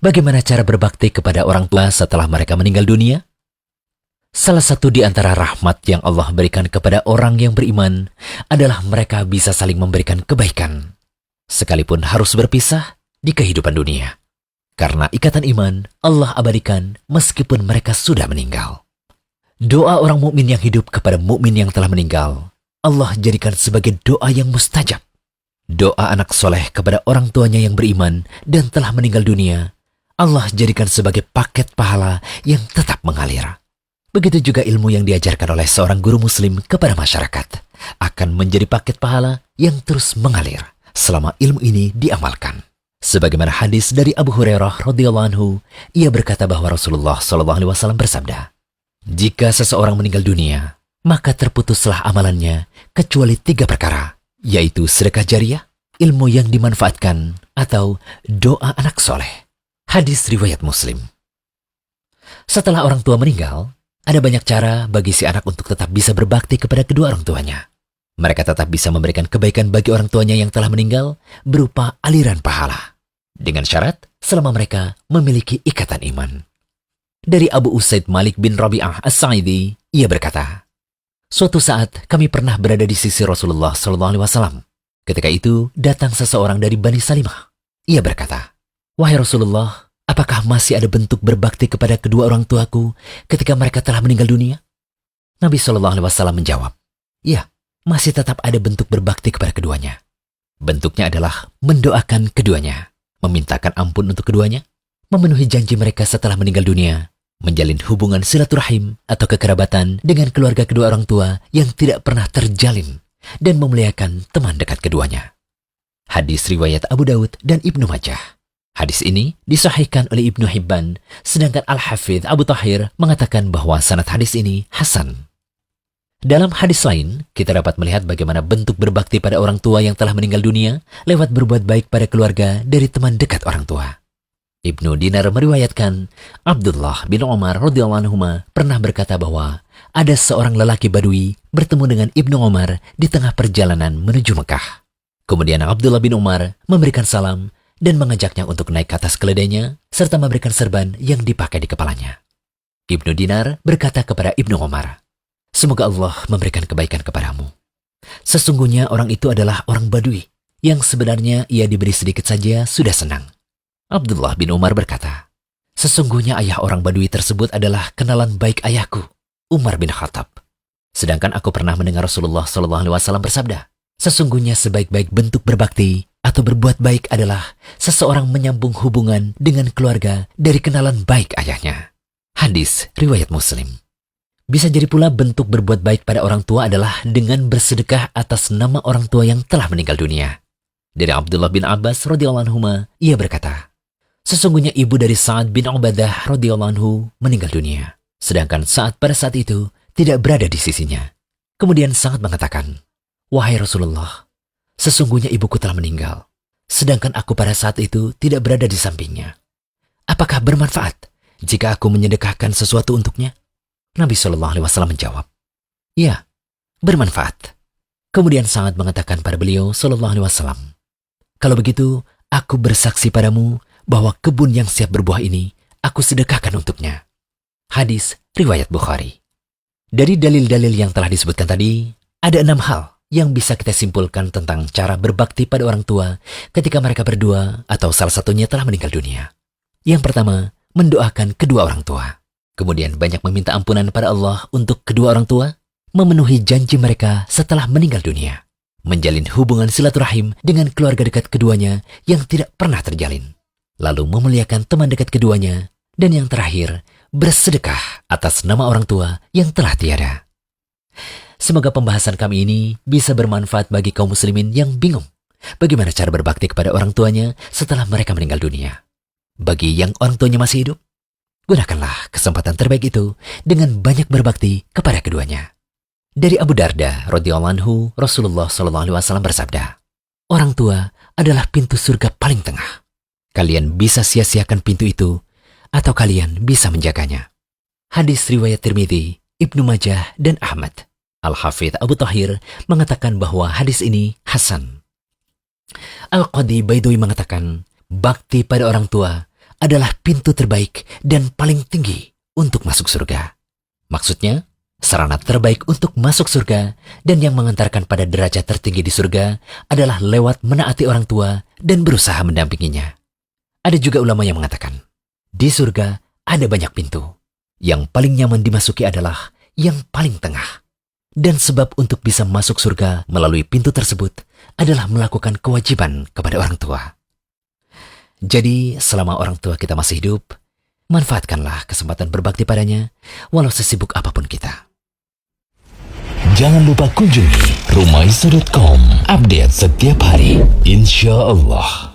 Bagaimana cara berbakti kepada orang tua setelah mereka meninggal dunia? Salah satu di antara rahmat yang Allah berikan kepada orang yang beriman adalah mereka bisa saling memberikan kebaikan, sekalipun harus berpisah di kehidupan dunia. Karena ikatan iman, Allah abadikan meskipun mereka sudah meninggal. Doa orang mukmin yang hidup kepada mukmin yang telah meninggal, Allah jadikan sebagai doa yang mustajab. Doa anak soleh kepada orang tuanya yang beriman dan telah meninggal dunia, Allah jadikan sebagai paket pahala yang tetap mengalir. Begitu juga ilmu yang diajarkan oleh seorang guru muslim kepada masyarakat akan menjadi paket pahala yang terus mengalir selama ilmu ini diamalkan. Sebagaimana hadis dari Abu Hurairah radhiyallahu anhu, ia berkata bahwa Rasulullah SAW bersabda, "Jika seseorang meninggal dunia, maka terputuslah amalannya kecuali 3 perkara, yaitu sedekah jariah, ilmu yang dimanfaatkan, atau doa anak soleh." Hadis riwayat Muslim. Setelah orang tua meninggal, ada banyak cara bagi si anak untuk tetap bisa berbakti kepada kedua orang tuanya. Mereka tetap bisa memberikan kebaikan bagi orang tuanya yang telah meninggal berupa aliran pahala, dengan syarat selama mereka memiliki ikatan iman. Dari Abu Usaid Malik bin Rabi'ah As-Sa'idi, ia berkata, "Suatu saat kami pernah berada di sisi Rasulullah SAW. Ketika itu datang seseorang dari Bani Salimah. Ia berkata, 'Wahai Rasulullah, apakah masih ada bentuk berbakti kepada kedua orang tuaku ketika mereka telah meninggal dunia?' Nabi SAW menjawab, 'Ya, masih tetap ada bentuk berbakti kepada keduanya. Bentuknya adalah mendoakan keduanya, memintakan ampun untuk keduanya, memenuhi janji mereka setelah meninggal dunia, menjalin hubungan silaturahim atau kekerabatan dengan keluarga kedua orang tua yang tidak pernah terjalin, dan memuliakan teman dekat keduanya.'" Hadis riwayat Abu Daud dan Ibnu Majah. Hadis ini disahihkan oleh Ibnu Hibban, sedangkan Al-Hafidh Abu Tahir mengatakan bahwa sanad hadis ini hasan. Dalam hadis lain, kita dapat melihat bagaimana bentuk berbakti pada orang tua yang telah meninggal dunia lewat berbuat baik pada keluarga dari teman dekat orang tua. Ibnu Dinar meriwayatkan, Abdullah bin Umar radhiyallahu anhuma pernah berkata bahwa ada seorang lelaki Badui bertemu dengan Ibnu Umar di tengah perjalanan menuju Mekah. Kemudian Abdullah bin Umar memberikan salam dan mengajaknya untuk naik ke atas keledainya serta memberikan serban yang dipakai di kepalanya. Ibnu Dinar berkata kepada Ibnu Umar, "Semoga Allah memberikan kebaikan kepadamu. Sesungguhnya orang itu adalah orang Badui yang sebenarnya ia diberi sedikit saja sudah senang." Abdullah bin Umar berkata, "Sesungguhnya ayah orang Badui tersebut adalah kenalan baik ayahku, Umar bin Khattab. Sedangkan aku pernah mendengar Rasulullah SAW bersabda, sesungguhnya sebaik-baik bentuk berbakti atau berbuat baik adalah seseorang menyambung hubungan dengan keluarga dari kenalan baik ayahnya." Hadis riwayat Muslim. Bisa jadi pula bentuk berbuat baik pada orang tua adalah dengan bersedekah atas nama orang tua yang telah meninggal dunia. Dari Abdullah bin Abbas radhiyallahu anhuma, ia berkata, "Sesungguhnya ibu dari Sa'ad bin Ubadah radhiyallahu anhu meninggal dunia, sedangkan Sa'ad pada saat itu tidak berada di sisinya. Kemudian Sa'ad mengatakan, 'Wahai Rasulullah, sesungguhnya ibuku telah meninggal, sedangkan aku pada saat itu tidak berada di sampingnya. Apakah bermanfaat jika aku menyedekahkan sesuatu untuknya?' Nabi SAW menjawab, 'Ya, bermanfaat.' Kemudian Sa'ad mengatakan pada beliau SAW, 'Kalau begitu, aku bersaksi padamu bahwa kebun yang siap berbuah ini aku sedekahkan untuknya.' Hadis riwayat Bukhari. Dari dalil-dalil yang telah disebutkan tadi, ada 6 hal yang bisa kita simpulkan tentang cara berbakti pada orang tua ketika mereka berdua atau salah satunya telah meninggal dunia. Yang pertama, mendoakan kedua orang tua. Kemudian banyak meminta ampunan pada Allah untuk kedua orang tua, memenuhi janji mereka setelah meninggal dunia, menjalin hubungan silaturahim dengan keluarga dekat keduanya yang tidak pernah terjalin, lalu memuliakan teman dekat keduanya, dan yang terakhir, bersedekah atas nama orang tua yang telah tiada. Semoga pembahasan kami ini bisa bermanfaat bagi kaum muslimin yang bingung bagaimana cara berbakti kepada orang tuanya setelah mereka meninggal dunia. Bagi yang orang tuanya masih hidup, gunakanlah kesempatan terbaik itu dengan banyak berbakti kepada keduanya. Dari Abu Darda radhiyallahu anhu, Rasulullah SAW bersabda, "Orang tua adalah pintu surga paling tengah. Kalian bisa sia-siakan pintu itu, atau kalian bisa menjaganya." Hadis riwayat Tirmidzi, Ibnu Majah, dan Ahmad. Al-Hafidh Abu Tahir mengatakan bahwa hadis ini hasan. Al-Qadi Baidawi mengatakan, bakti pada orang tua adalah pintu terbaik dan paling tinggi untuk masuk surga. Maksudnya, sarana terbaik untuk masuk surga dan yang mengantarkan pada derajat tertinggi di surga adalah lewat menaati orang tua dan berusaha mendampinginya. Ada juga ulama yang mengatakan, di surga ada banyak pintu. Yang paling nyaman dimasuki adalah yang paling tengah. Dan sebab untuk bisa masuk surga melalui pintu tersebut adalah melakukan kewajiban kepada orang tua. Jadi, selama orang tua kita masih hidup, manfaatkanlah kesempatan berbakti padanya, walau sesibuk apapun kita. Jangan lupa kunjungi rumaisa.com. Update setiap hari, insya Allah.